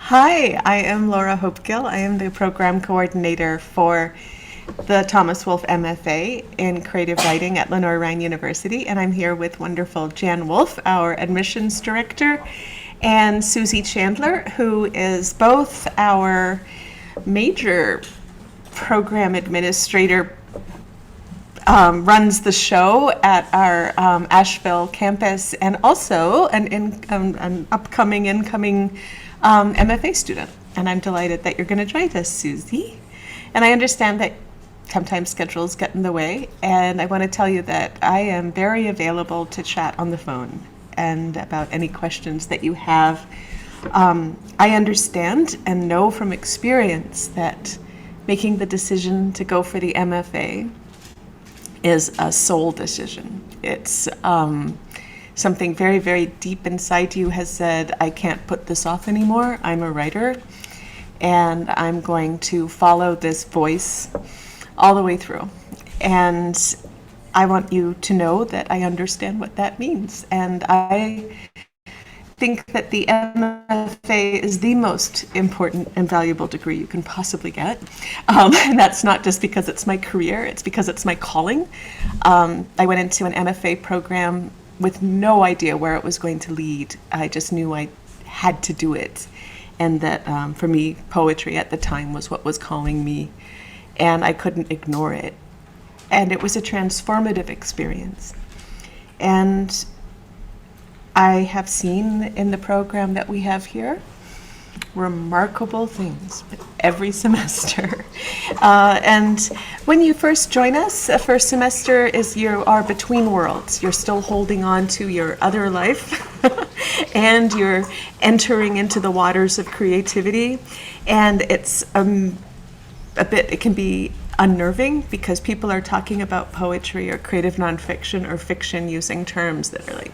Hi, I am Laura Hope-Gill. I am the program coordinator for the Thomas Wolff MFA in creative writing at Lenoir-Rhyne University, and I'm here with wonderful Jan Wolff, our admissions director, and Susie Chandler, who is both our major program administrator, runs the show at our Asheville campus, and also an upcoming incoming MFA student. And I'm delighted that you're going to join us, Susie. And I understand that sometimes schedules get in the way, and I want to tell you that I am very available to chat on the phone and about any questions that you have. I understand and know from experience that making the decision to go for the MFA is a soul decision. It's something very, very deep inside you has said, I can't put this off anymore. I'm a writer, and I'm going to follow this voice all the way through. And I want you to know that I understand what that means. And I think that the MFA is the most important and valuable degree you can possibly get. And that's not just because it's my career, it's because it's my calling. I went into an MFA program with no idea where it was going to lead. I just knew I had to do it. And that for me, poetry at the time was what was calling me, and I couldn't ignore it. And it was a transformative experience. And I have seen in the program that we have here remarkable things every semester. And when you first join us, the first semester is you are between worlds. You're still holding on to your other life and you're entering into the waters of creativity. And it's it can be unnerving because people are talking about poetry or creative nonfiction or fiction using terms that are like,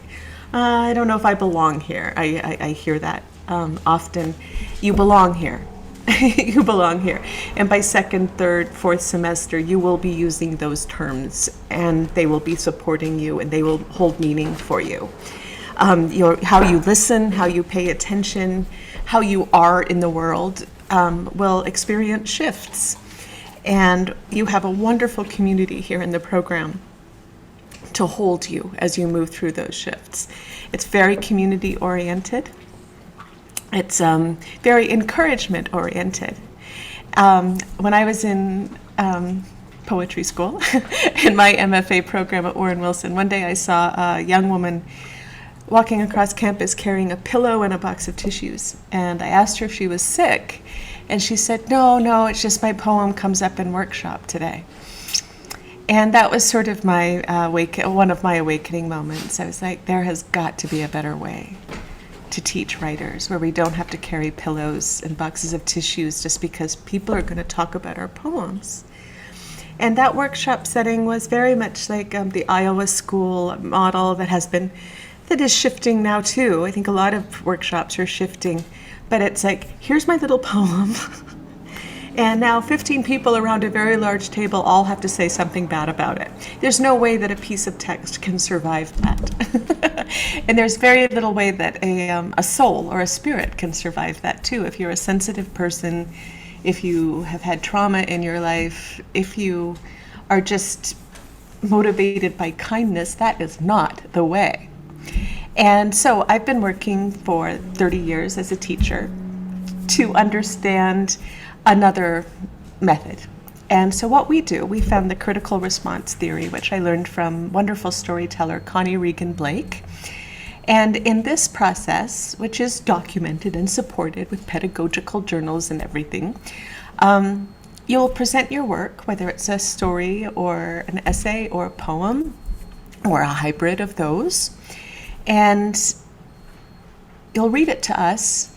I don't know if I belong here. I hear that often. You belong here. You belong here. And by second, third, fourth semester, you will be using those terms, and they will be supporting you, and they will hold meaning for you. How you listen, how you pay attention, how you are in the world will experience shifts. And you have a wonderful community here in the program to hold you as you move through those shifts. It's very community oriented. It's very encouragement oriented. When I was in poetry school, in my MFA program at Warren Wilson, one day I saw a young woman walking across campus carrying a pillow and a box of tissues. And I asked her if she was sick. And she said, no, it's just my poem comes up in workshop today. And that was sort of my one of my awakening moments. I was like, there has got to be a better way to teach writers where we don't have to carry pillows and boxes of tissues just because people are going to talk about our poems. And that workshop setting was very much like the Iowa school model that is shifting now too. I think a lot of workshops are shifting, but it's like, here's my little poem. And now 15 people around a very large table all have to say something bad about it. There's no way that a piece of text can survive that. And there's very little way that a soul or a spirit can survive that too. If you're a sensitive person, if you have had trauma in your life, if you are just motivated by kindness, that is not the way. And so I've been working for 30 years as a teacher to understand another method. And so what we do, we found the critical response theory, which I learned from wonderful storyteller Connie Regan-Blake. And in this process, which is documented and supported with pedagogical journals and everything, you'll present your work, whether it's a story or an essay or a poem or a hybrid of those, and you'll read it to us.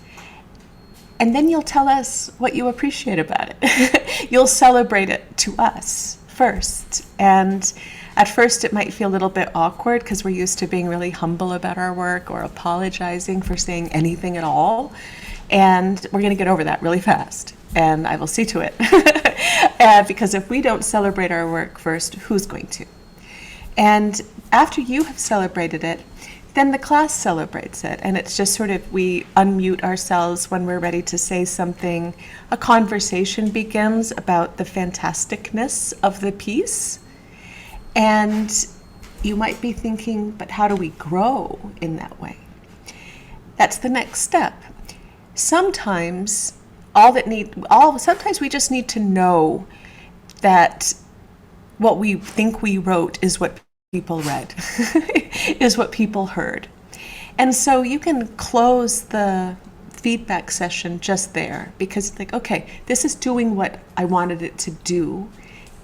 And then you'll tell us what you appreciate about it. You'll celebrate it to us first. And at first it might feel a little bit awkward because we're used to being really humble about our work or apologizing for saying anything at all. And we're going to get over that really fast. And I will see to it. Because if we don't celebrate our work first, who's going to? And after you have celebrated it, then the class celebrates it. And it's just sort of, we unmute ourselves when we're ready to say something. A conversation begins about the fantasticness of the piece. And you might be thinking, but how do we grow in that way? That's the next step. Sometimes sometimes we just need to know that what we think we wrote is what people read, is what people heard. And so you can close the feedback session just there, because it's like, okay, this is doing what I wanted it to do,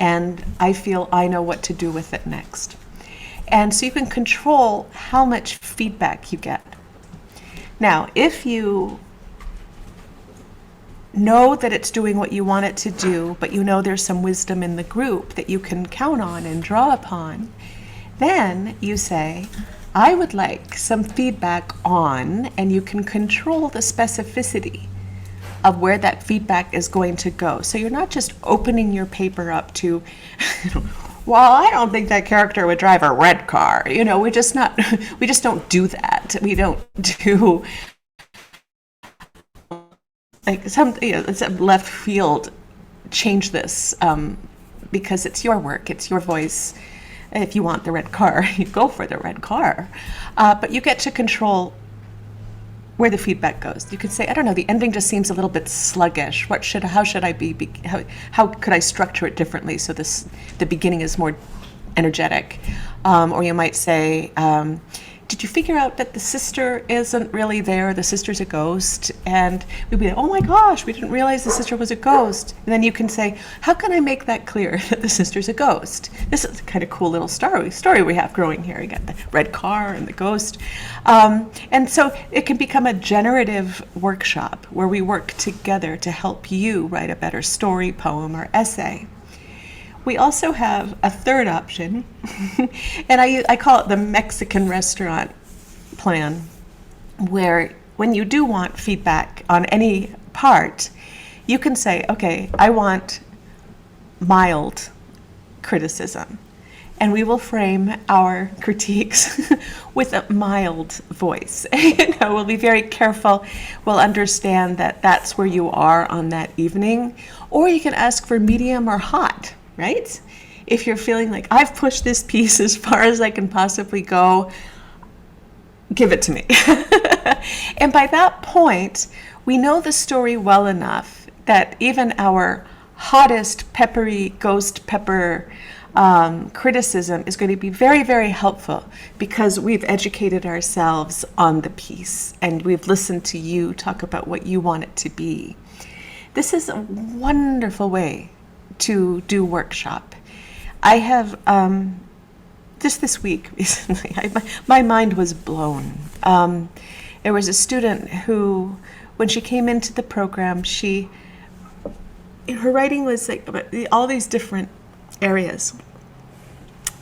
and I feel I know what to do with it next. And so you can control how much feedback you get. Now, if you know that it's doing what you want it to do, but you know there's some wisdom in the group that you can count on and draw upon, then you say, I would like some feedback on, and you can control the specificity of where that feedback is going to go. So you're not just opening your paper up to, well, I don't think that character would drive a red car. We just don't do that. We don't do like it's a left field, change this, because it's your work, it's your voice. If you want the red car, you go for the red car. But you get to control where the feedback goes. You could say, I don't know, the ending just seems a little bit sluggish. How should I be? How could I structure it differently so the beginning is more energetic? Or you might say, did you figure out that the sister isn't really there? The sister's a ghost. And we'd be like, oh my gosh, we didn't realize the sister was a ghost. And then you can say, how can I make that clear that the sister's a ghost? This is a kind of cool little story we have growing here. You got the red car and the ghost. And so it can become a generative workshop where we work together to help you write a better story, poem, or essay. We also have a third option, and I call it the Mexican restaurant plan, where when you do want feedback on any part, you can say, okay, I want mild criticism. And we will frame our critiques with a mild voice. We'll be very careful. We'll understand that that's where you are on that evening. Or you can ask for medium or hot. Right? If you're feeling like, I've pushed this piece as far as I can possibly go, give it to me. And by that point, we know the story well enough that even our hottest peppery ghost pepper criticism is going to be very, very helpful, because we've educated ourselves on the piece and we've listened to you talk about what you want it to be. This is a wonderful way to do workshop. I have, just this week recently, my mind was blown. There was a student who, when she came into the program, her writing was like about all these different areas.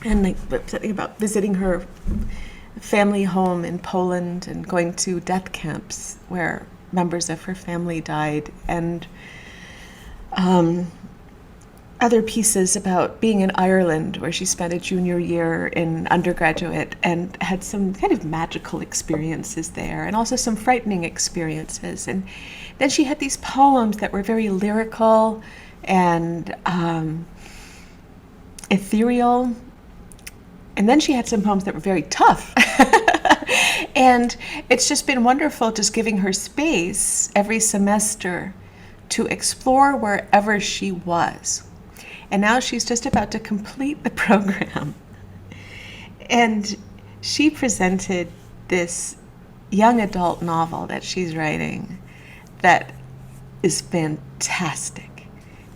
And like something about visiting her family home in Poland and going to death camps where members of her family died, and other pieces about being in Ireland, where she spent a junior year in undergraduate and had some kind of magical experiences there, and also some frightening experiences. And then she had these poems that were very lyrical and ethereal. And then she had some poems that were very tough. And it's just been wonderful just giving her space every semester to explore wherever she was. And now she's just about to complete the program. And she presented this young adult novel that she's writing that is fantastic.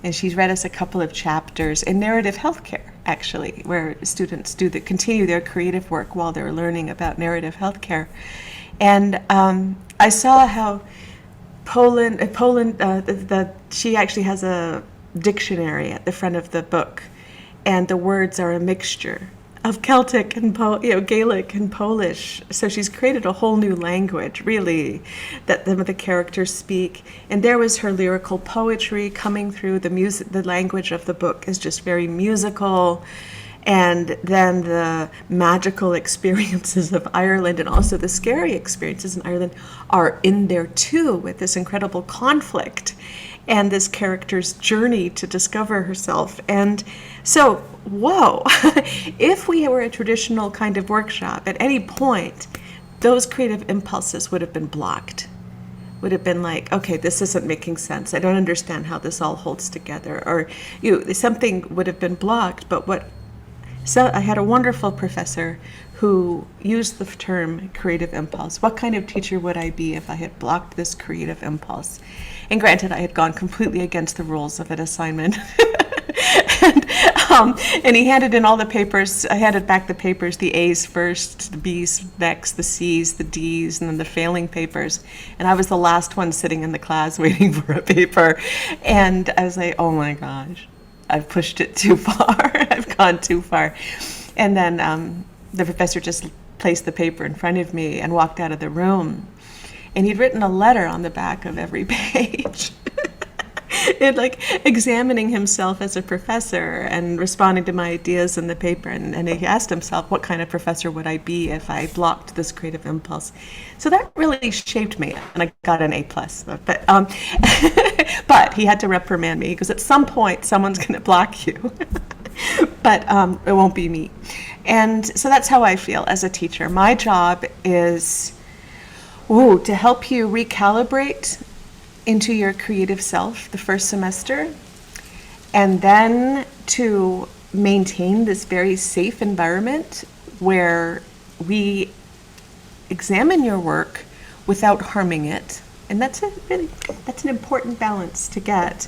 And she's read us a couple of chapters in narrative healthcare, actually, where students continue their creative work while they're learning about narrative healthcare. And I saw how she actually has a dictionary at the front of the book, and the words are a mixture of Celtic and Gaelic and Polish. So she's created a whole new language, really, that the characters speak. And there was her lyrical poetry coming through. The language of the book is just very musical, And then the magical experiences of Ireland and also the scary experiences in Ireland are in there too, with this incredible conflict and this character's journey to discover herself. And so, whoa, if we were a traditional kind of workshop, at any point, those creative impulses would have been blocked. Would have been like, okay, this isn't making sense. I don't understand how this all holds together. Or something would have been blocked. But so I had a wonderful professor who used the term creative impulse. What kind of teacher would I be if I had blocked this creative impulse? And granted, I had gone completely against the rules of an assignment. And he handed in all the papers. I handed back the papers, the A's first, the B's next, the C's, the D's, and then the failing papers. And I was the last one sitting in the class waiting for a paper. And I was like, oh my gosh, I've pushed it too far. I've gone too far. And then the professor just placed the paper in front of me and walked out of the room. And he'd written a letter on the back of every page. It, like, examining himself as a professor and responding to my ideas in the paper. And he asked himself, what kind of professor would I be if I blocked this creative impulse? So that really shaped me, and I got an A+. But he had to reprimand me, because at some point, someone's going to block you. But it won't be me. And so that's how I feel as a teacher. My job is to help you recalibrate into your creative self the first semester, and then to maintain this very safe environment where we examine your work without harming it. And that's an important balance to get.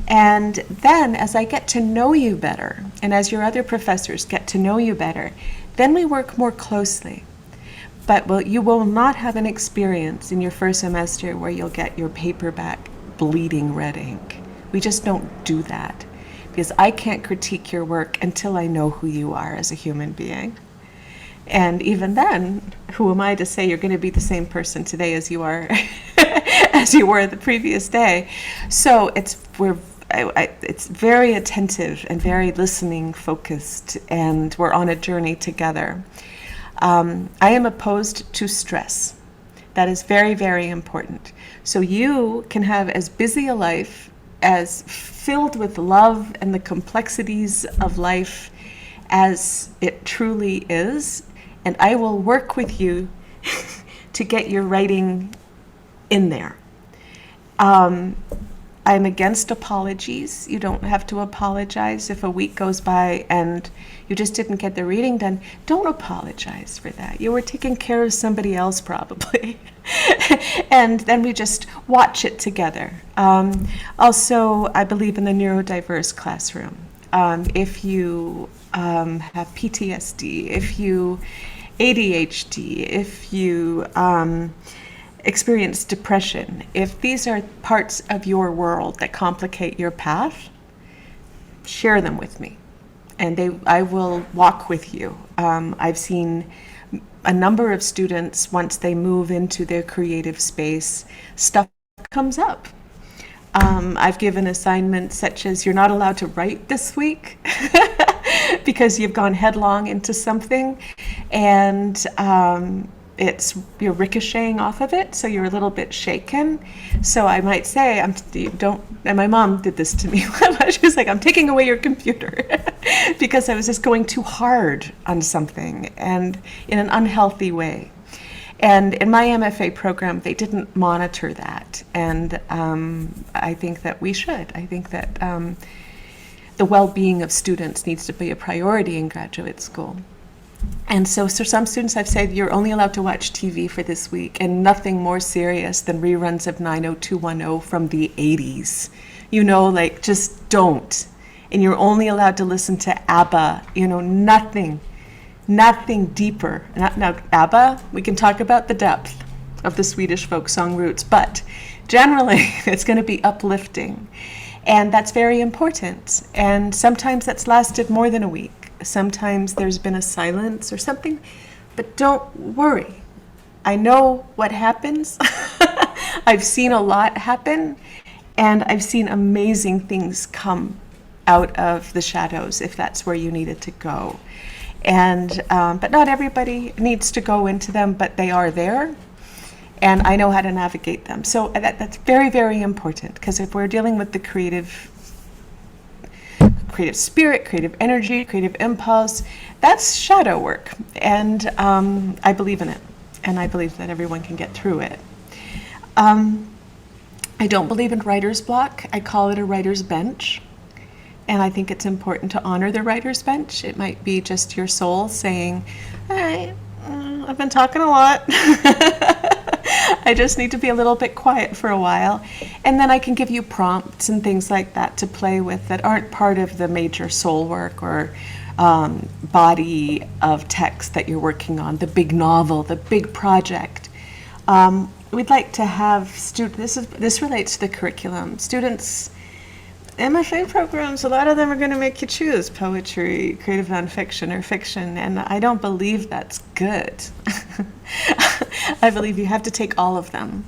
And then as I get to know you better, and as your other professors get to know you better, then we work more closely. But you will not have an experience in your first semester where you'll get your paper back bleeding red ink. We just don't do that, because I can't critique your work until I know who you are as a human being. And even then, who am I to say you're going to be the same person today as you are as you were the previous day? So it's very attentive and very listening focused, and we're on a journey together. I am opposed to stress. That is very, very important. So you can have as busy a life, as filled with love and the complexities of life as it truly is, and I will work with you to get your writing in there. I'm against apologies. You don't have to apologize if a week goes by and you just didn't get the reading done. Don't apologize for that. You were taking care of somebody else probably. And then we just watch it together. Also, I believe in the neurodiverse classroom. If you have PTSD, if you ADHD, if you experience depression, if these are parts of your world that complicate your path, share them with me, and I will walk with you. I've seen a number of students, once they move into their creative space, stuff comes up. I've given assignments such as, you're not allowed to write this week because you've gone headlong into something, and you're ricocheting off of it, so you're a little bit shaken. So I might say, and my mom did this to me. She was like, I'm taking away your computer because I was just going too hard on something, and in an unhealthy way. And in my MFA program, they didn't monitor that, and I think that we should. I think that the well-being of students needs to be a priority in graduate school. And so some students, I've said, you're only allowed to watch TV for this week, and nothing more serious than reruns of 90210 from the 80s. Just don't. And you're only allowed to listen to ABBA, nothing deeper. Now, ABBA, we can talk about the depth of the Swedish folk song roots, but generally it's going to be uplifting. And that's very important. And sometimes that's lasted more than a week. Sometimes there's been a silence or something, but don't worry. I know what happens. I've seen a lot happen, and I've seen amazing things come out of the shadows if that's where you needed to go. And but not everybody needs to go into them, but they are there, and I know how to navigate them. So that's very, very important, because if we're dealing with the creative spirit, creative energy, creative impulse, that's shadow work, and I believe in it, and I believe that everyone can get through it. I don't believe in writer's block. I call it a writer's bench. And I think it's important to honor the writer's bench. It might be just your soul saying, all right, I've been talking a lot. I just need to be a little bit quiet for a while. And then I can give you prompts and things like that to play with that aren't part of the major soul work or body of text that you're working on, the big novel, the big project. We'd like to have students, this relates to the curriculum. Students, MFA programs, a lot of them are going to make you choose poetry, creative nonfiction, or fiction, and I don't believe that's good. I believe you have to take all of them.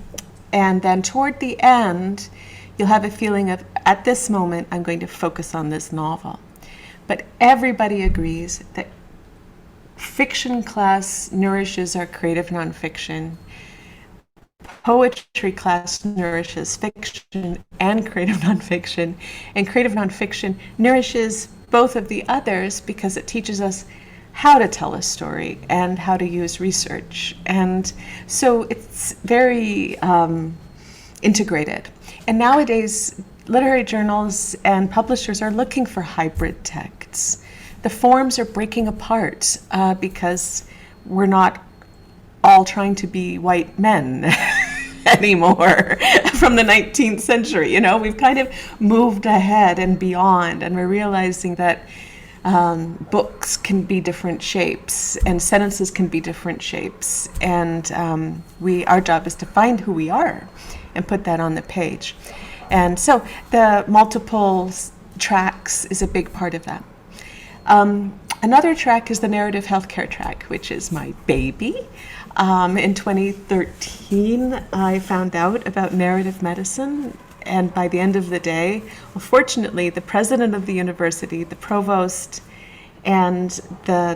And then toward the end, you'll have a feeling of, at this moment, I'm going to focus on this novel. But everybody agrees that fiction class nourishes our creative nonfiction. Poetry class nourishes fiction and creative nonfiction nourishes both of the others because it teaches us how to tell a story and how to use research. And so it's very integrated. And nowadays, literary journals and publishers are looking for hybrid texts. The forms are breaking apart because we're not all trying to be white men anymore from the 19th century. You know, we've kind of moved ahead and beyond, and we're realizing that books can be different shapes and sentences can be different shapes, and our job is to find who we are and put that on the page. And so the multiple tracks is a big part of that. Another track is the narrative healthcare track, which is my baby. In 2013, I found out about narrative medicine, and by the end of the day, well, fortunately, the president of the university, the provost, and our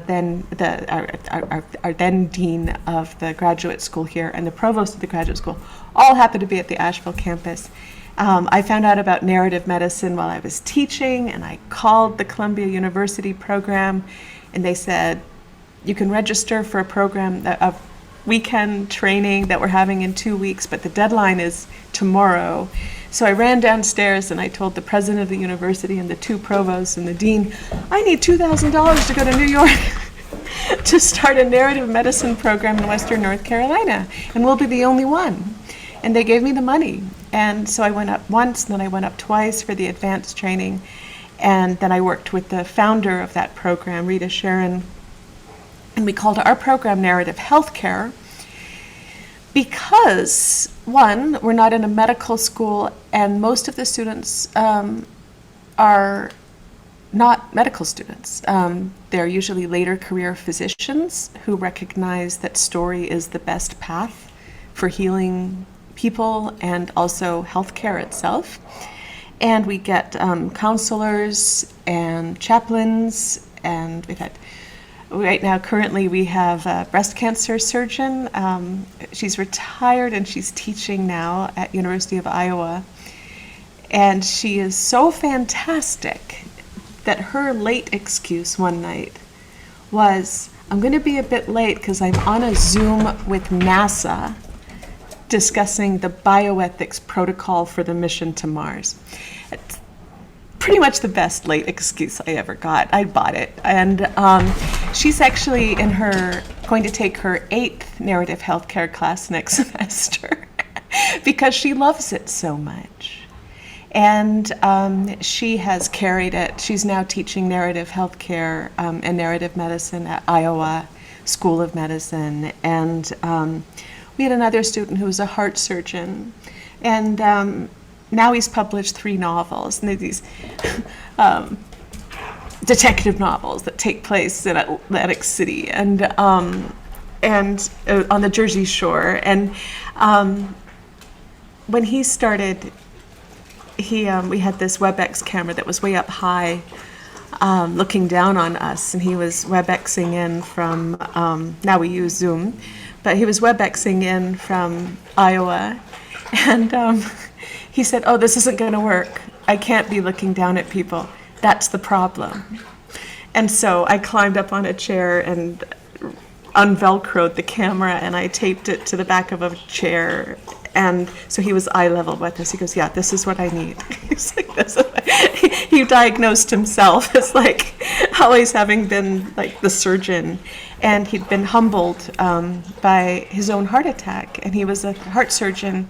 then dean of the graduate school here, and the provost of the graduate school, all happened to be at the Asheville campus. I found out about narrative medicine while I was teaching, and I called the Columbia University program, and they said, you can register for a program of weekend training that we're having in 2 weeks, but the deadline is tomorrow. So I ran downstairs and I told the president of the university and the two provosts and the dean, I need $2,000 to go to New York to start a narrative medicine program in Western North Carolina, and we'll be the only one. And they gave me the money. And so I went up once, and then I went up twice for the advanced training. And then I worked with the founder of that program, Rita Sharon, and we called our program Narrative Healthcare because, one, we're not in a medical school, and most of the students are not medical students. They're usually later career physicians who recognize that story is the best path for healing people and also healthcare itself. And we get counselors and chaplains, and we've had, right now, currently we have a breast cancer surgeon. She's retired and she's teaching now at University of Iowa. And she is so fantastic that her late excuse one night was, I'm going to be a bit late because I'm on a Zoom with NASA discussing the bioethics protocol for the mission to Mars. It's pretty much the best late excuse I ever got. I bought it. And she's actually going to take her 8th narrative healthcare class next semester because she loves it so much. And she has carried it. She's now teaching narrative healthcare and narrative medicine at Iowa School of Medicine. And we had another student who was a heart surgeon. And now he's published 3 novels. And they're these detective novels that take place in Atlantic City and on the Jersey Shore. And when he started we had this WebEx camera that was way up high, looking down on us, and he was WebExing in from, now we use Zoom, but he was WebExing in from Iowa, and he said, "Oh, this isn't going to work. I can't be looking down at people. That's the problem." And so I climbed up on a chair and unvelcroed the camera, and I taped it to the back of a chair. And so he was eye level with us. He goes, "Yeah, this is what I need." He's like, he diagnosed himself as like always having been like the surgeon, and he'd been humbled by his own heart attack, and he was a heart surgeon,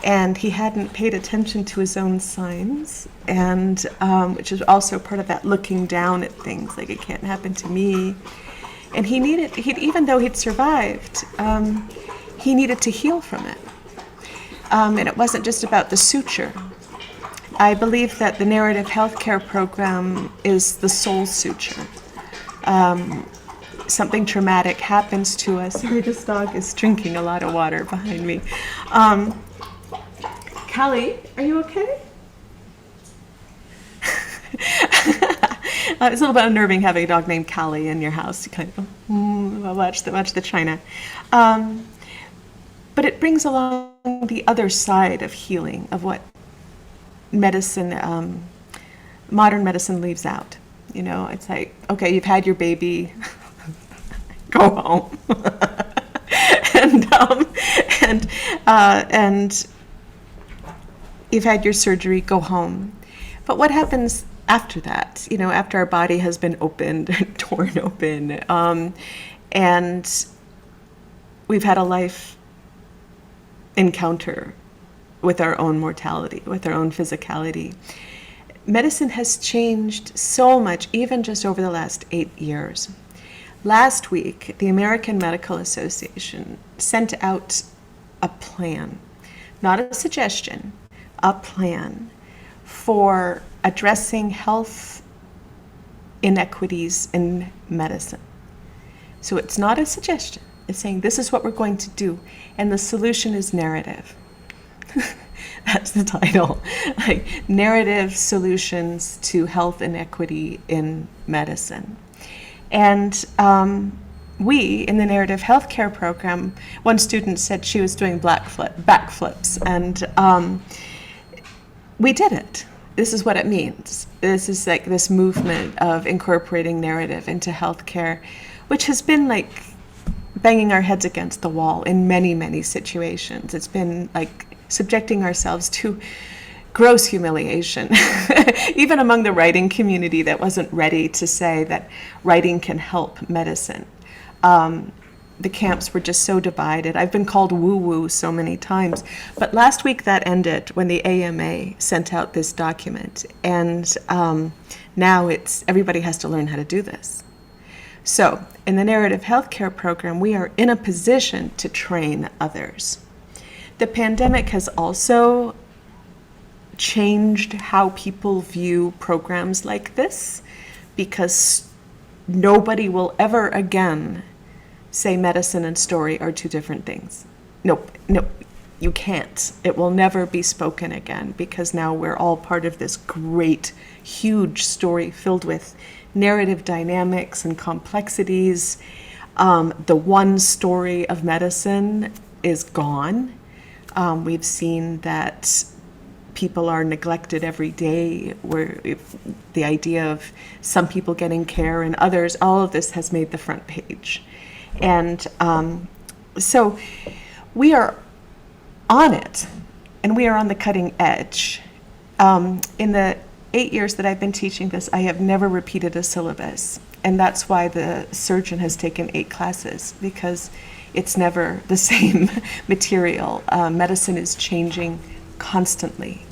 and he hadn't paid attention to his own signs, and which is also part of that looking down at things, like it can't happen to me. And even though he'd survived, he needed to heal from it. And it wasn't just about the suture. I believe that the narrative healthcare program is the soul suture. Something traumatic happens to us. Sorry, this dog is drinking a lot of water behind me. Callie, are you okay? It's a little bit unnerving having a dog named Callie in your house. You kind of watch the china. But it brings along the other side of healing, of what medicine, modern medicine leaves out. You know, it's like, okay, you've had your baby, go home. and you've had your surgery, go home. But what happens after that? You know, after our body has been opened, torn open, and we've had a life encounter with our own mortality, with our own physicality. Medicine has changed so much, even just over the last 8 years. Last week, the American Medical Association sent out a plan, not a suggestion, a plan for addressing health inequities in medicine. So it's not a suggestion. It's saying this is what we're going to do, and the solution is narrative. That's the title. Like, narrative solutions to health inequity in medicine. And we, in the narrative healthcare program, one student said she was doing backflips, and we did it. This is what it means. This is like this movement of incorporating narrative into healthcare, which has been like banging our heads against the wall in many, many situations. It's been like subjecting ourselves to gross humiliation, even among the writing community that wasn't ready to say that writing can help medicine. The camps were just so divided. I've been called woo-woo so many times. But last week that ended when the AMA sent out this document. And now everybody has to learn how to do this. So in the narrative healthcare program, we are in a position to train others. The pandemic has also changed how people view programs like this, because nobody will ever again say medicine and story are two different things. Nope, you can't. It will never be spoken again, because now we're all part of this great, huge story filled with narrative dynamics and complexities. The one story of medicine is gone. We've seen that people are neglected every day, where the idea of some people getting care and others, all of this has made the front page. And so we are on it, and we are on the cutting edge. In the 8 years that I've been teaching this, I have never repeated a syllabus. And that's why the surgeon has taken 8 classes, because it's never the same material. Medicine is changing constantly.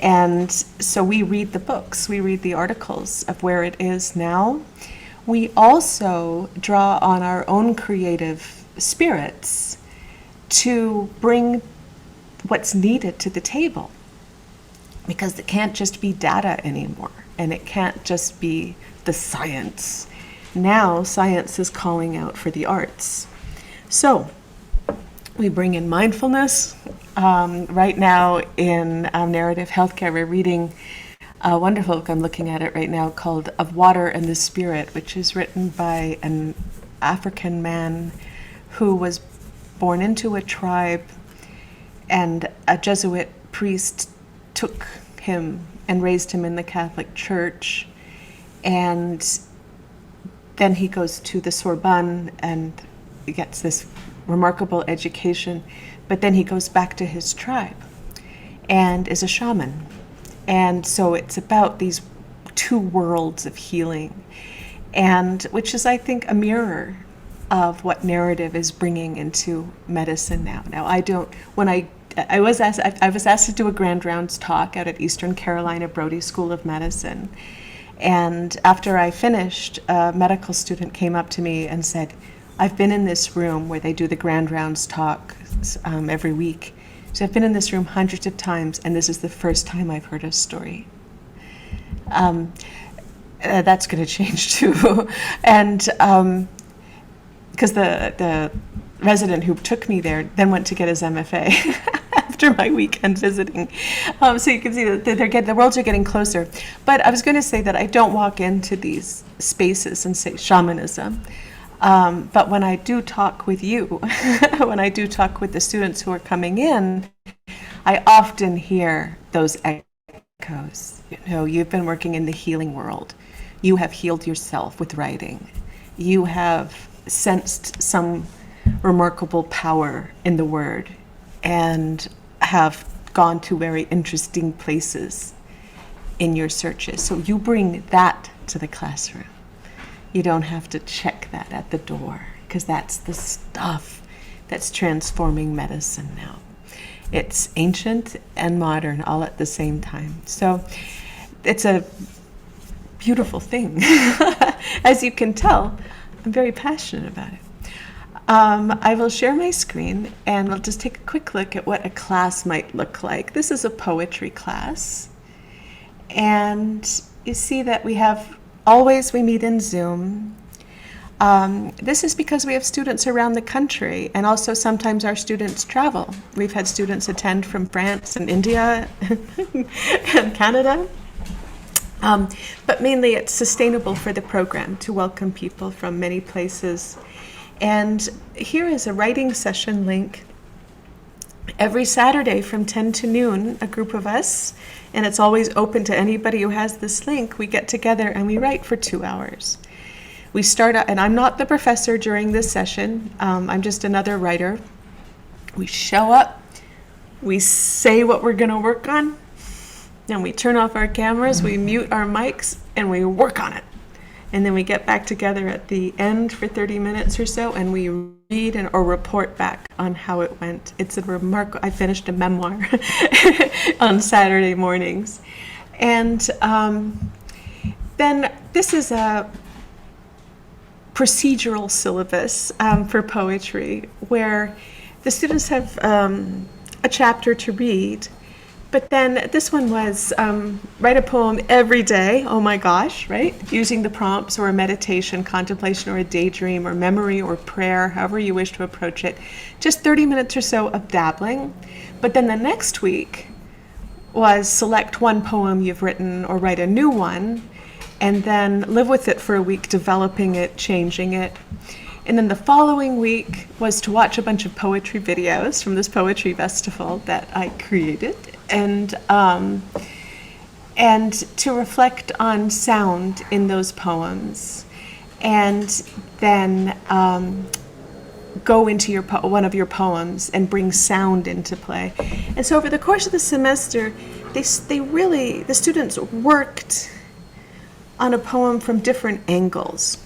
And so we read the books, we read the articles of where it is now. We also draw on our own creative spirits to bring what's needed to the table, because it can't just be data anymore, and it can't just be the science. Now science is calling out for the arts. So We bring in mindfulness. Right now in narrative healthcare, we're reading a wonderful book, I'm looking at it right now, called Of Water and the Spirit, which is written by an African man who was born into a tribe, and a Jesuit priest took him and raised him in the Catholic Church. And then he goes to the Sorbonne and he gets this remarkable education, but then he goes back to his tribe and is a shaman. And so it's about these two worlds of healing, and which is, I think, a mirror of what narrative is bringing into medicine now. Now, I was asked to do a Grand Rounds talk out at Eastern Carolina Brody School of Medicine. And after I finished, a medical student came up to me and said, I've been in this room where they do the Grand Rounds talk every week. So I've been in this room hundreds of times, and this is the first time I've heard a story. That's going to change too. And because the resident who took me there then went to get his MFA after my weekend visiting. So you can see that the worlds are getting closer. But I was going to say that I don't walk into these spaces and say shamanism. But when I do talk with you, when I do talk with the students who are coming in, I often hear those echoes. You know, you've been working in the healing world. You have healed yourself with writing. You have sensed some remarkable power in the word and have gone to very interesting places in your searches. So you bring that to the classroom. You don't have to check that at the door, because that's the stuff that's transforming medicine now. It's ancient and modern all at the same time. So it's a beautiful thing. As you can tell, I'm very passionate about it. I will share my screen and we'll just take a quick look at what a class might look like. This is a poetry class. And you see that we meet in Zoom. This is because we have students around the country, and also sometimes our students travel. We've had students attend from France and India and Canada. But mainly it's sustainable for the program to welcome people from many places. And here is a writing session link. Every Saturday from 10 to noon, a group of us, and it's always open to anybody who has this link, we get together and we write for 2 hours. We start out, and I'm not the professor during this session, I'm just another writer. We show up, we say what we're going to work on, and we turn off our cameras, we mute our mics, and we work on it. And then we get back together at the end for 30 minutes or so, and we read or report back on how it went. It's a remarkable, I finished a memoir on Saturday mornings. And then this is a procedural syllabus for poetry, where the students have a chapter to read. But then this one was write a poem every day, oh my gosh, right? Using the prompts or a meditation, contemplation, or a daydream, or memory, or prayer, however you wish to approach it. Just 30 minutes or so of dabbling. But then the next week was select one poem you've written or write a new one, and then live with it for a week, developing it, changing it. And then the following week was to watch a bunch of poetry videos from this poetry festival that I created, and to reflect on sound in those poems, and then go into one of your poems and bring sound into play. And so over the course of the semester, the students worked on a poem from different angles.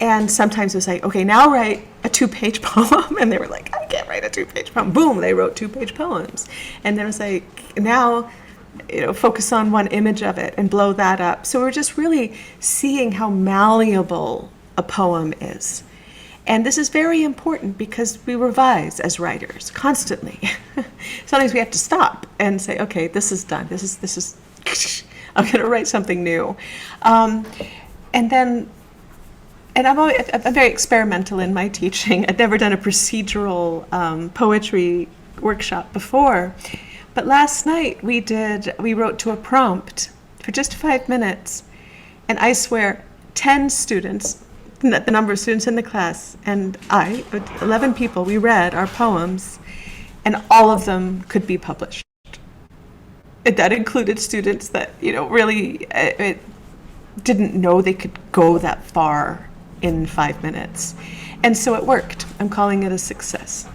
And sometimes it was like, okay, now write a 2-page poem. And they were like, I can't write a 2-page poem. Boom, they wrote 2-page poems. And then it was like, now, focus on one image of it and blow that up. So we're just really seeing how malleable a poem is. And this is very important because we revise as writers constantly. Sometimes we have to stop and say, okay, this is done. This is I'm going to write something new. And then and I'm very experimental in my teaching. I'd never done a procedural poetry workshop before. But last night we wrote to a prompt for just 5 minutes. And I swear, 10 students, the number of students in the class, and 11 people, we read our poems, and all of them could be published. That included students that, really didn't know they could go that far in 5 minutes. And so it worked. I'm calling it a success.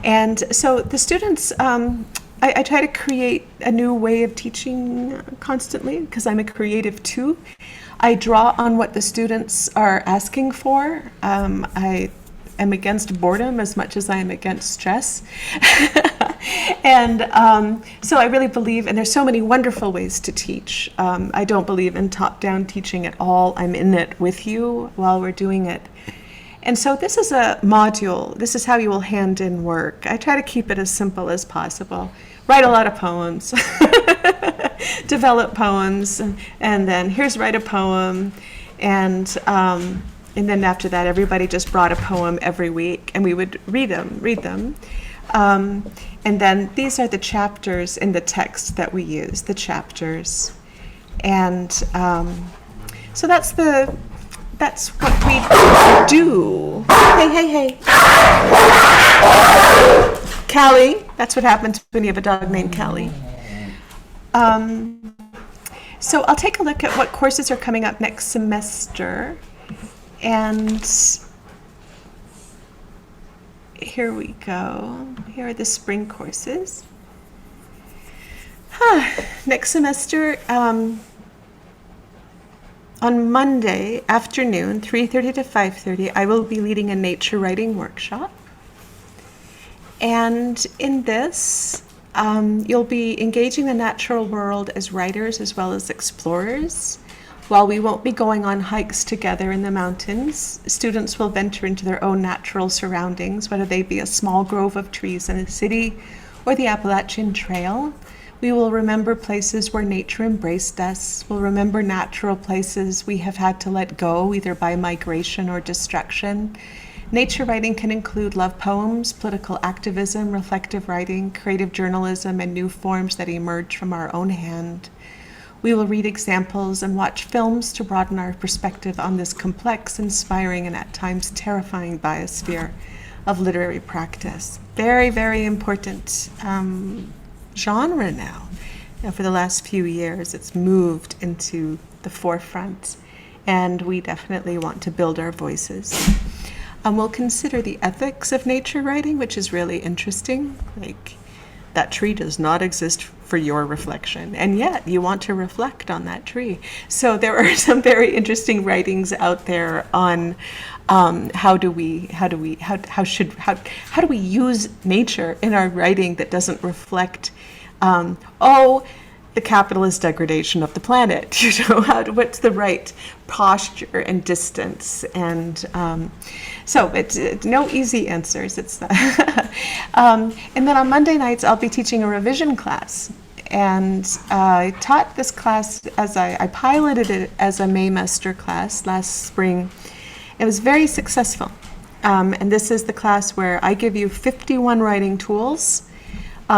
And so the students, I try to create a new way of teaching constantly because I'm a creative too. I draw on what the students are asking for. I am against boredom as much as I am against stress. And so I really believe, and there's so many wonderful ways to teach. I don't believe in top-down teaching at all. I'm in it with you while we're doing it. And so this is a module. This is how you will hand in work. I try to keep it as simple as possible. Write a lot of poems, develop poems, and then here's write a poem. And then after that, everybody just brought a poem every week, and we would read them. And then these are the chapters in the text that we use, the chapters. And so that's what we do. Hey. Callie, that's what happens when you have a dog named Callie. So I'll take a look at what courses are coming up next semester. And here we go. Here are the spring courses. Next semester, on Monday afternoon, 3:30 to 5:30, I will be leading a nature writing workshop. And in this, you'll be engaging the natural world as writers as well as explorers. While we won't be going on hikes together in the mountains, students will venture into their own natural surroundings, whether they be a small grove of trees in a city or the Appalachian Trail. We will remember places where nature embraced us. We'll remember natural places we have had to let go, either by migration or destruction. Nature writing can include love poems, political activism, reflective writing, creative journalism, and new forms that emerge from our own hand. We will read examples and watch films to broaden our perspective on this complex, inspiring, and at times terrifying biosphere of literary practice. Very, very important genre now. For the last few years, it's moved into the forefront, and we definitely want to build our voices. We'll consider the ethics of nature writing, which is really interesting. Like, that tree does not exist for your reflection, and yet you want to reflect on that tree. So there are some very interesting writings out there on how do we use nature in our writing that doesn't reflect the capitalist degradation of the planet. What's the right posture and distance? And so it's no easy answers. It's and then on Monday nights I'll be teaching a revision class, and I taught this class as I piloted it as a Maymester class last spring. It was very successful, and this is the class where I give you 51 writing tools.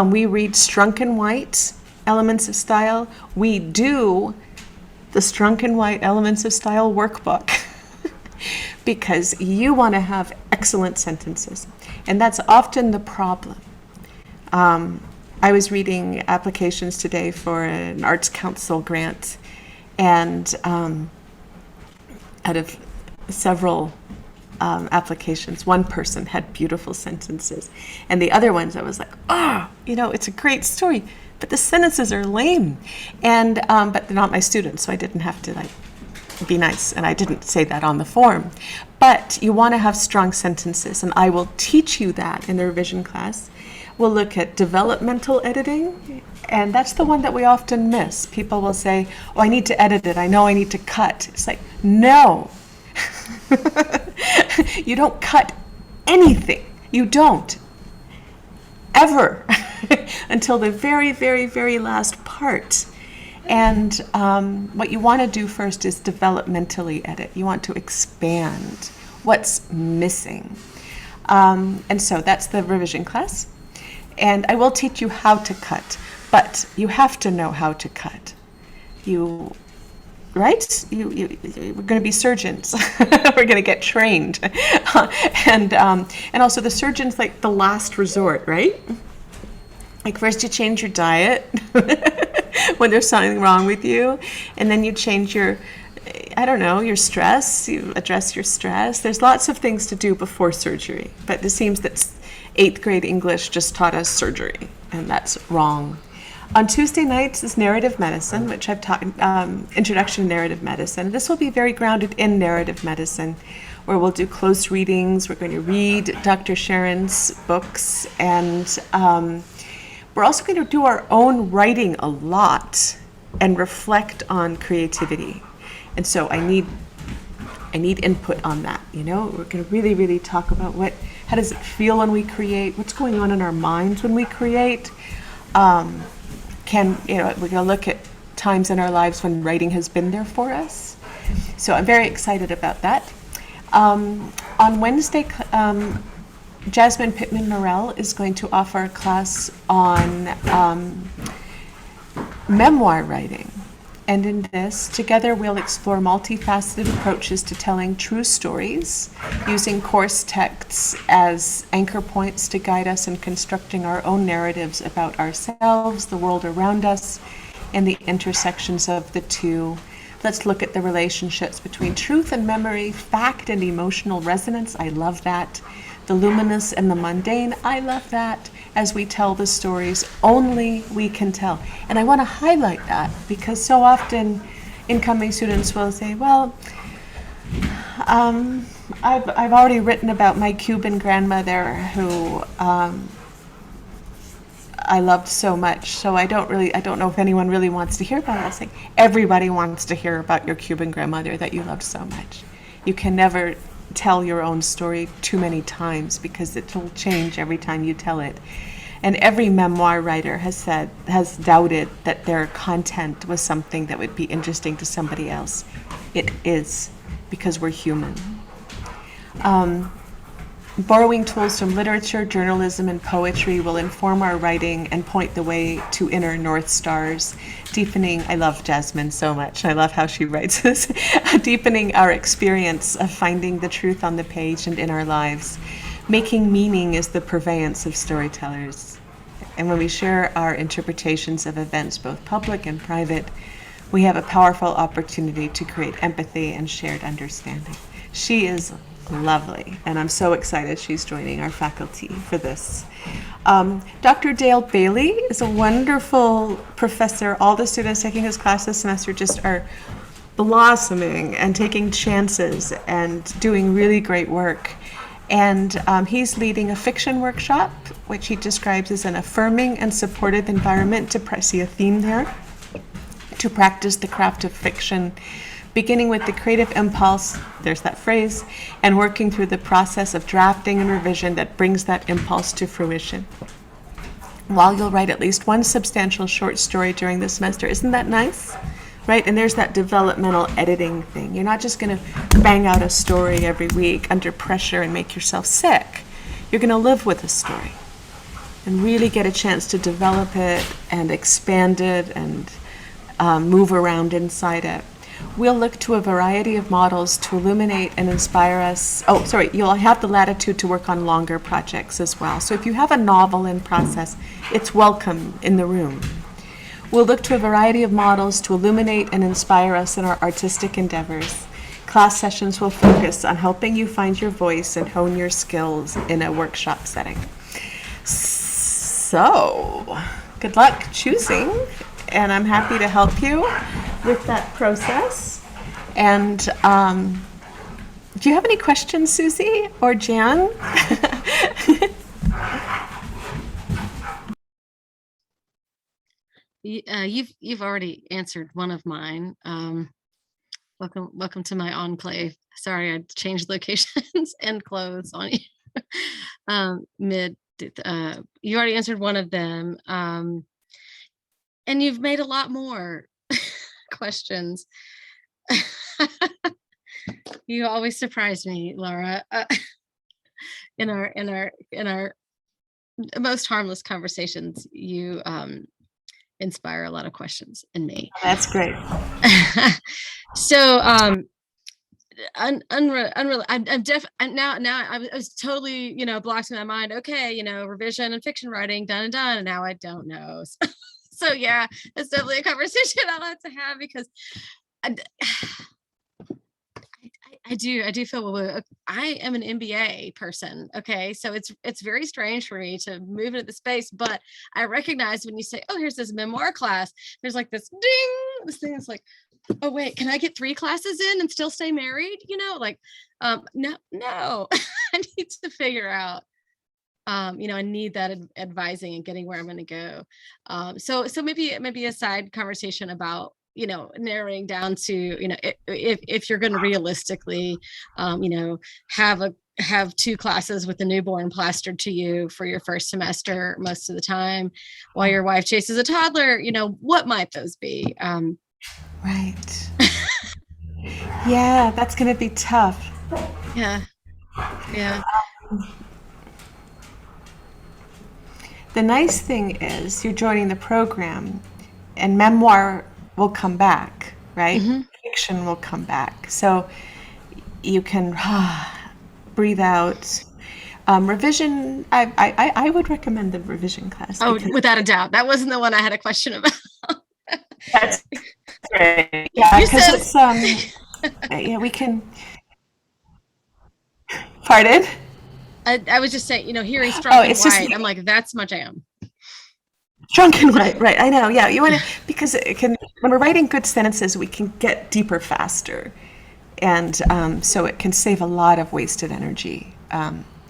We read Strunk and White, Elements of Style. We do the Strunk and White Elements of Style workbook because you want to have excellent sentences. And that's often the problem. I was reading applications today for an Arts Council grant, and out of several applications, one person had beautiful sentences, and the other ones I was like, it's a great story, but the sentences are lame, and but they're not my students, so I didn't have to be nice, and I didn't say that on the form. But you want to have strong sentences, and I will teach you that in the revision class. We'll look at developmental editing, and that's the one that we often miss. People will say, I need to edit it, I know I need to cut. It's like, no. You don't cut anything. You don't. Ever. Until the very, very, very last part. And what you want to do first is developmentally edit. You want to expand what's missing. And so that's the revision class. And I will teach you how to cut, but you have to know how to cut. You, right? We're going to be surgeons. We're going to get trained. And also the surgeon's like the last resort, right? Like first you change your diet when there's something wrong with you, and then you change your, I don't know, your stress, you address your stress. There's lots of things to do before surgery, but it seems that 8th grade English just taught us surgery, and that's wrong. On Tuesday nights is narrative medicine, which I've taught, Introduction to Narrative Medicine. This will be very grounded in narrative medicine, where we'll do close readings. We're going to read Dr. Sharon's books, and we're also going to do our own writing a lot and reflect on creativity. And so I need input on that. You know, we're going to really, really talk about how does it feel when we create? What's going on in our minds when we create? We're going to look at times in our lives when writing has been there for us. So I'm very excited about that. On Wednesday, Jasmine Pittman-Morell is going to offer a class on memoir writing. And in this, together we'll explore multifaceted approaches to telling true stories, using course texts as anchor points to guide us in constructing our own narratives about ourselves, the world around us, and the intersections of the two. Let's look at the relationships between truth and memory, fact and emotional resonance. I love that. The luminous and the mundane. I love that. As we tell the stories only we can tell. And I want to highlight that because so often incoming students will say, well, I've already written about my Cuban grandmother who I loved so much, so I don't know if anyone really wants to hear about it. I was like, everybody wants to hear about your Cuban grandmother that you loved so much. You can never tell your own story too many times because it will change every time you tell it. And every memoir writer has doubted that their content was something that would be interesting to somebody else. It is, because we're human. Borrowing tools from literature, journalism, and poetry will inform our writing and point the way to inner North Stars, deepening, I love Jasmine so much, I love how she writes this, deepening our experience of finding the truth on the page and in our lives. Making meaning is the purveyance of storytellers. And when we share our interpretations of events, both public and private, we have a powerful opportunity to create empathy and shared understanding. She is lovely, and I'm so excited she's joining our faculty for this. Dr. Dale Bailey is a wonderful professor. All the students taking his class this semester just are blossoming and taking chances and doing really great work. And he's leading a fiction workshop, which he describes as an affirming and supportive environment to see a theme there, to practice the craft of fiction, beginning with the creative impulse, there's that phrase, and working through the process of drafting and revision that brings that impulse to fruition. While you'll write at least one substantial short story during the semester. Isn't that nice? Right? And there's that developmental editing thing. You're not just going to bang out a story every week under pressure and make yourself sick. You're going to live with a story and really get a chance to develop it and expand it and move around inside it. We'll look to a variety of models to illuminate and inspire us. You'll have the latitude to work on longer projects as well. So if you have a novel in process, it's welcome in the room. We'll look to a variety of models to illuminate and inspire us in our artistic endeavors. Class sessions will focus on helping you find your voice and hone your skills in a workshop setting. So, good luck choosing, and I'm happy to help you with that process. And do you have any questions, Susie or Jan? You've already answered one of mine. Welcome to my enclave. Sorry, I changed locations and clothes on you. You already answered one of them, and you've made a lot more. questions. You always surprise me, Laura, in our most harmless conversations. You inspire a lot of questions in me. That's great. So, now I was totally, blocked in my mind. Okay, revision and fiction writing done and done, and now I don't know. So yeah, it's definitely a conversation I'll have to have, because I, I do feel, I am an MBA person. Okay. So it's very strange for me to move into the space, but I recognize when you say, oh, here's this memoir class, there's like this ding, this thing is like, oh wait, can I get 3 classes in and still stay married? No, I need to figure out, I need that advising and getting where I'm going to go. So maybe a side conversation about, narrowing down to, if you're going to realistically, have 2 classes with the newborn plastered to you for your first semester most of the time, while your wife chases a toddler, what might those be? Right. Yeah, that's going to be tough. Yeah. Yeah. The nice thing is you're joining the program, and memoir will come back, right? Mm-hmm. Fiction will come back. So you can breathe out. Revision, I would recommend the revision class. Oh, without a doubt. That wasn't the one I had a question about. That's great. Yeah, because it's, yeah, we can. Pardon? I was just saying, hearing strong and white, I'm like, that's my jam. Strong and white, right? I know. Yeah, you want to, because it can. When we're writing good sentences, we can get deeper faster, and so it can save a lot of wasted energy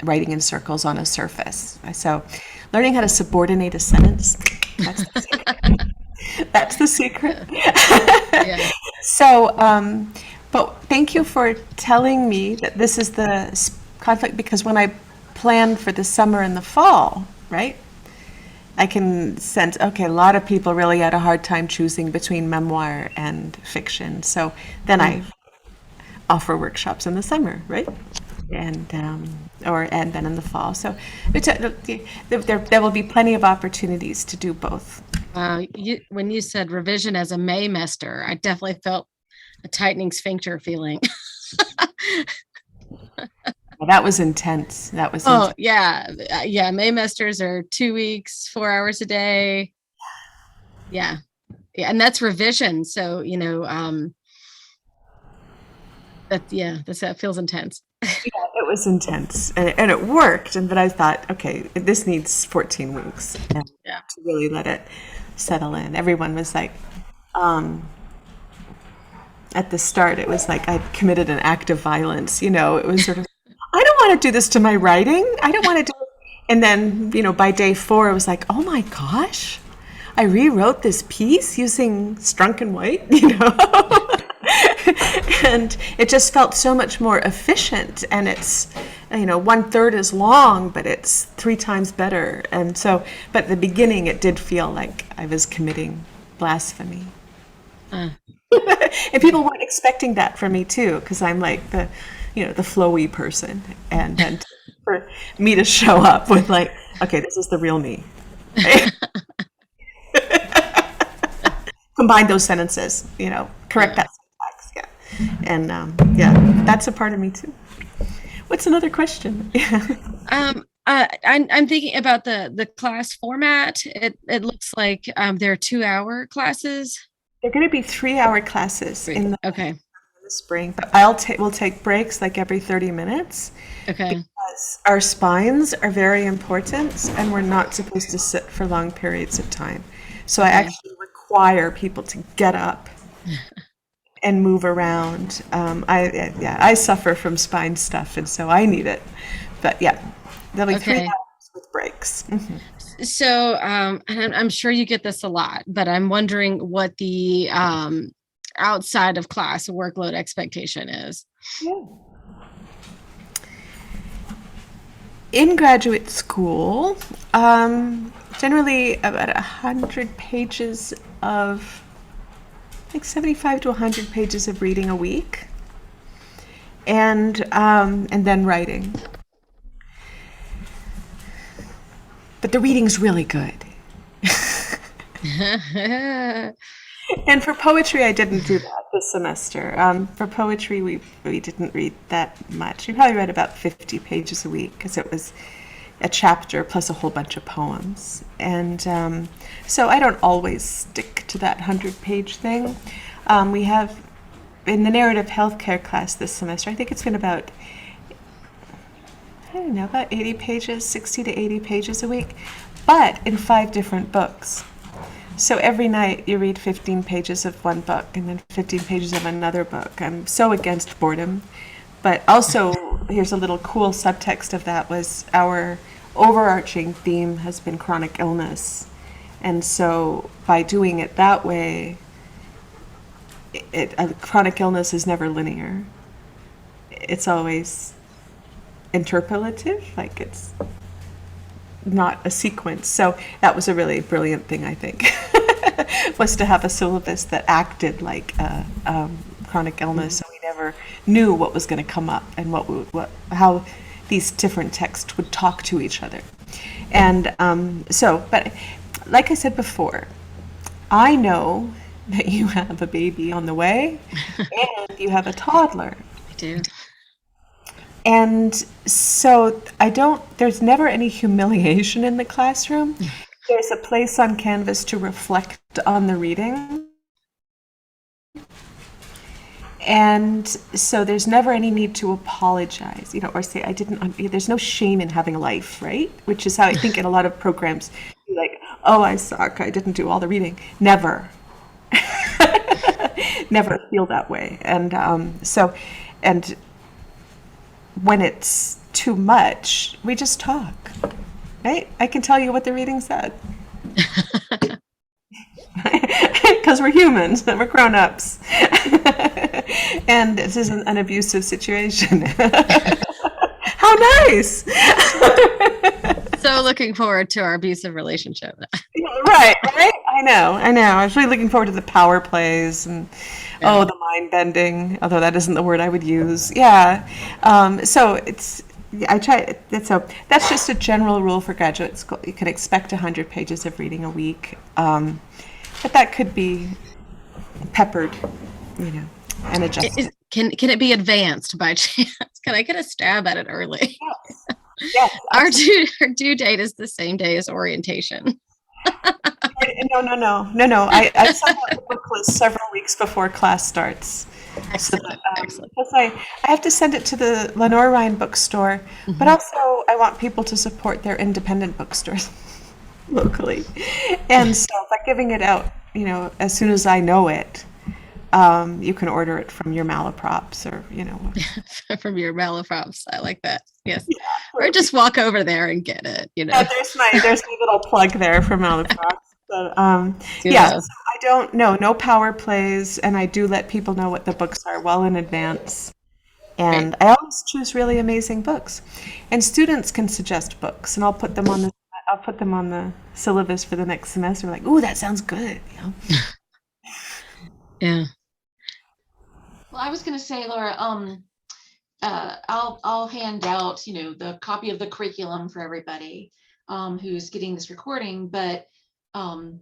writing in circles on a surface. So, learning how to subordinate a sentence, that's the secret. That's the secret. Yeah. So, but thank you for telling me that this is the conflict, because when I planned for the summer and the fall, right, I can sense, okay, a lot of people really had a hard time choosing between memoir and fiction. So then I offer workshops in the summer, right? And then in the fall. So there will be plenty of opportunities to do both. When you said revision as a Maymester, I definitely felt a tightening sphincter feeling. Well, that was intense. Oh, yeah. Yeah. Maymesters are 2 weeks, 4 hours a day. Yeah. Yeah. And that's revision. So, that feels intense. Yeah, it was intense, and it worked. But I thought, okay, this needs 14 weeks to really let it settle in. Everyone was like, at the start, it was like I'd committed an act of violence. It was sort of, I don't want to do this to my writing. I don't want to do it. And then, by day 4, it was like, oh my gosh, I rewrote this piece using Strunk and White, And it just felt so much more efficient, and it's, 1/3 as long, but it's 3 times better. And so, but at the beginning, it did feel like I was committing blasphemy. And people weren't expecting that from me too, because I'm like the flowy person, and then for me to show up with like, okay, this is the real me. Right? Combine those sentences, correct that syntax, yeah, and that's a part of me too. What's another question? I'm thinking about the class format. It looks like there are 2-hour classes. They're going to be 3-hour classes in the spring, but we'll take breaks like every 30 minutes. Okay. Because our spines are very important, and we're not supposed to sit for long periods of time. So I actually require people to get up and move around. I suffer from spine stuff, and so I need it. But yeah, there'll be 3 hours with breaks. Mm-hmm. So, and I'm sure you get this a lot, but I'm wondering what the outside of class workload expectation is. Yeah. In graduate school, generally about 100 pages of like 75 to 100 pages of reading a week, and then writing. But the reading's really good. And for poetry, I didn't do that this semester. For poetry, we didn't read that much. We probably read about 50 pages a week because it was a chapter plus a whole bunch of poems. And so I don't always stick to that 100-page thing. We have, in the narrative healthcare class this semester, I think it's been about, I don't know, about 80 pages, 60 to 80 pages a week, but in 5 different books. So every night you read 15 pages of one book and then 15 pages of another book. I'm so against boredom. But also, here's a little cool subtext of that was our overarching theme has been chronic illness. And so by doing it that way, chronic illness is never linear. It's always interpolative, like it's not a sequence. So that was a really brilliant thing, I think, was to have a syllabus that acted like chronic illness, so we never knew what was going to come up and how these different texts would talk to each other. And but like I said before, I know that you have a baby on the way and you have a toddler. I do. And so there's never any humiliation in the classroom. There's a place on Canvas to reflect on the reading. And so there's never any need to apologize, or say, there's no shame in having a life, right? Which is how I think in a lot of programs, you're like, oh, I suck, I didn't do all the reading. Never. Never feel that way. And and when it's too much, we just talk, right? I can tell you what the reading said. Because we're humans, we're grown-ups. And this isn't an abusive situation. How nice! So looking forward to our abusive relationship. Right? I know. I was really looking forward to the power plays and the mind bending, although that isn't the word I would use. Yeah. So I try. That's just a general rule for graduate school. You can expect 100 pages of reading a week, but that could be peppered, and adjusted. Can it be advanced by chance? Can I get a stab at it early? Yes. Our due date is the same day as orientation. No. I send out the book list several weeks before class starts. Excellent. So that, excellent. I have to send it to the Lenoir-Rhyne bookstore, but also I want people to support their independent bookstores locally. And so by giving it out, as soon as I know it, you can order it from your malaprops or, From your malaprops. I like that. Yes. Yeah, or just walk over there and get it, Yeah, there's my little plug there for malaprops. But, so I don't know, no power plays, and I do let people know what the books are well in advance. And I always choose really amazing books. And students can suggest books, and I'll put them on the syllabus for the next semester. Like, ooh, that sounds good. Yeah. Well, I was going to say, Laura, I'll hand out, the copy of the curriculum for everybody who's getting this recording. But can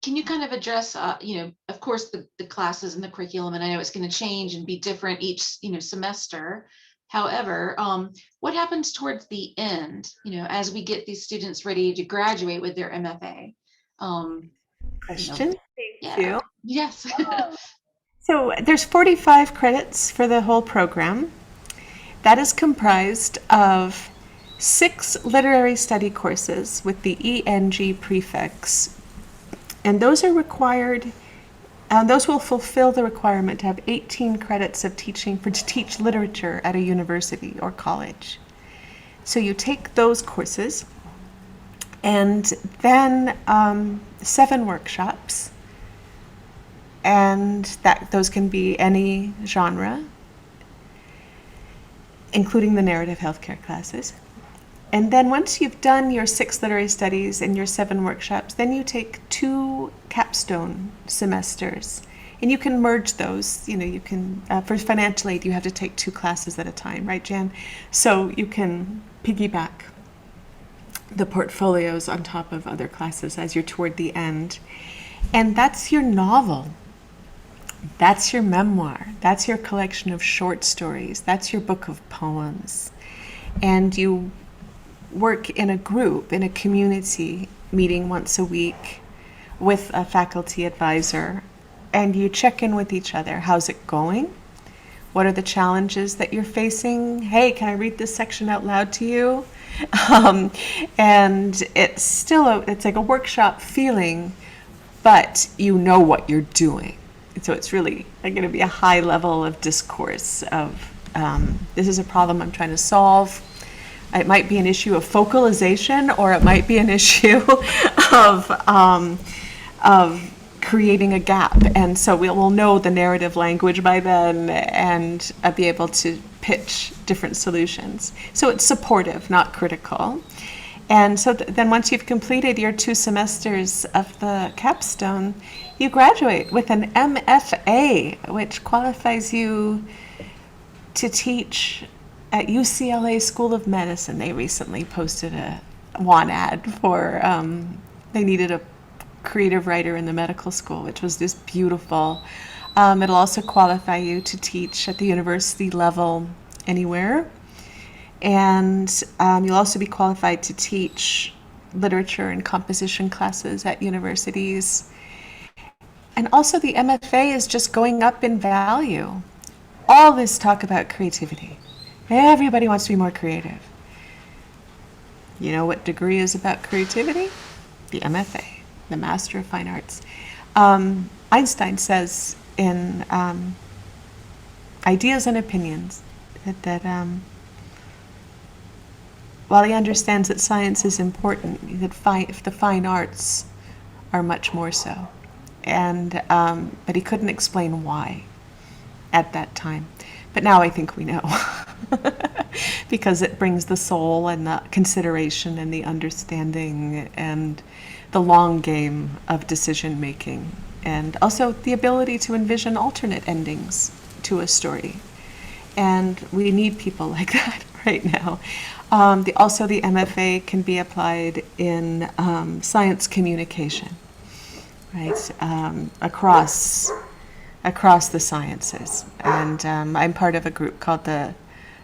you kind of address, of course, the classes and the curriculum, and I know it's going to change and be different each, semester. However, what happens towards the end, as we get these students ready to graduate with their MFA? Question. Thank you. Yes. So there's 45 credits for the whole program. That is comprised of 6 literary study courses with the ENG prefix. And those are required, those will fulfill the requirement to have 18 credits of teaching to teach literature at a university or college. So you take those courses and then 7 workshops. And those can be any genre, including the narrative healthcare classes. And then once you've done your 6 literary studies and your 7 workshops, then you take 2 capstone semesters And you can merge those, you can, for financial aid, you have to take 2 classes at a time, right, Jan? So you can piggyback the portfolios on top of other classes as you're toward the end. And that's your novel. That's your memoir. That's your collection of short stories. That's your book of poems. And you work in a group, in a community, meeting once a week with a faculty advisor, and you check in with each other. How's it going? What are the challenges that you're facing? Hey, can I read this section out loud to you? And it's like a workshop feeling, but you know what you're doing. So it's really going to be a high level of discourse of this is a problem I'm trying to solve. It might be an issue of focalization, or it might be an issue of creating a gap. And so we'll know the narrative language by then and be able to pitch different solutions. So it's supportive, not critical. And so then once you've completed your 2 semesters of the capstone, you graduate with an MFA, which qualifies you to teach at UCLA School of Medicine. They recently posted a want ad for, they needed a creative writer in the medical school, which was just beautiful. It'll also qualify you to teach at the university level anywhere. And you'll also be qualified to teach literature and composition classes at universities. And also the MFA is just going up in value. All this talk about creativity. Everybody wants to be more creative. You know what degree is about creativity? The MFA, the Master of Fine Arts. Einstein says in Ideas and Opinions that while he understands that science is important, that the fine arts are much more so. And but he couldn't explain why at that time. But now I think we know. Because it brings the soul and the consideration and the understanding and the long game of decision making, and also the ability to envision alternate endings to a story. And we need people like that right now. Also, the MFA can be applied in science communication, right? Across the sciences. And I'm part of a group called the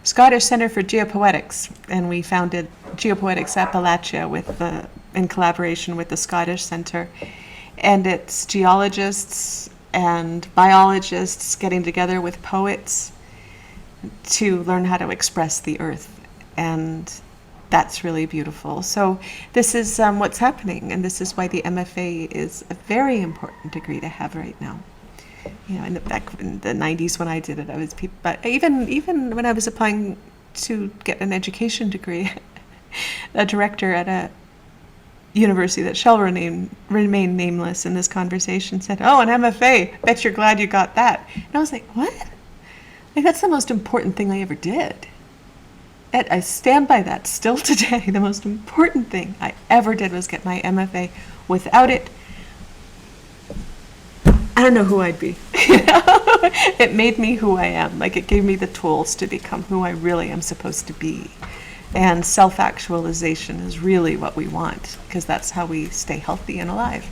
Scottish Centre for Geopoetics, and we founded Geopoetics Appalachia in collaboration with the Scottish Centre. And it's geologists and biologists getting together with poets to learn how to express the earth. And that's really beautiful. So this is what's happening, and this is why the MFA is a very important degree to have right now. You know, back in the 90s when I did it, but even when I was applying to get an education degree, a director at a university that shall remain nameless in this conversation said, "Oh, an MFA, bet you're glad you got that." And I was like, what? Like, that's the most important thing I ever did. And I stand by that still today. The most important thing I ever did was get my MFA. Without it, I don't know who I'd be. It made me who I am. Like, it gave me the tools to become who I really am supposed to be. And self-actualization is really what we want, because that's how we stay healthy and alive.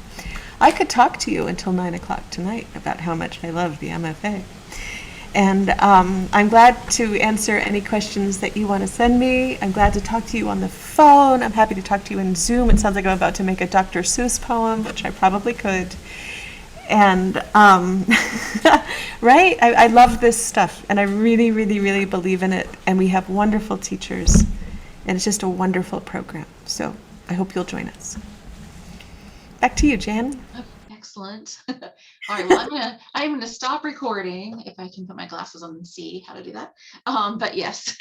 I could talk to you until 9 o'clock tonight about how much I love the MFA. And I'm glad to answer any questions that you want to send me. I'm glad to talk to you on the phone. I'm happy to talk to you in Zoom. It sounds like I'm about to make a Dr. Seuss poem, which I probably could. And, right? I love this stuff, and I really, really, really believe in it. And we have wonderful teachers, and it's just a wonderful program. So I hope you'll join us. Back to you, Jan. Oh, excellent. All right, well, I'm gonna stop recording if I can put my glasses on and see how to do that. But yes.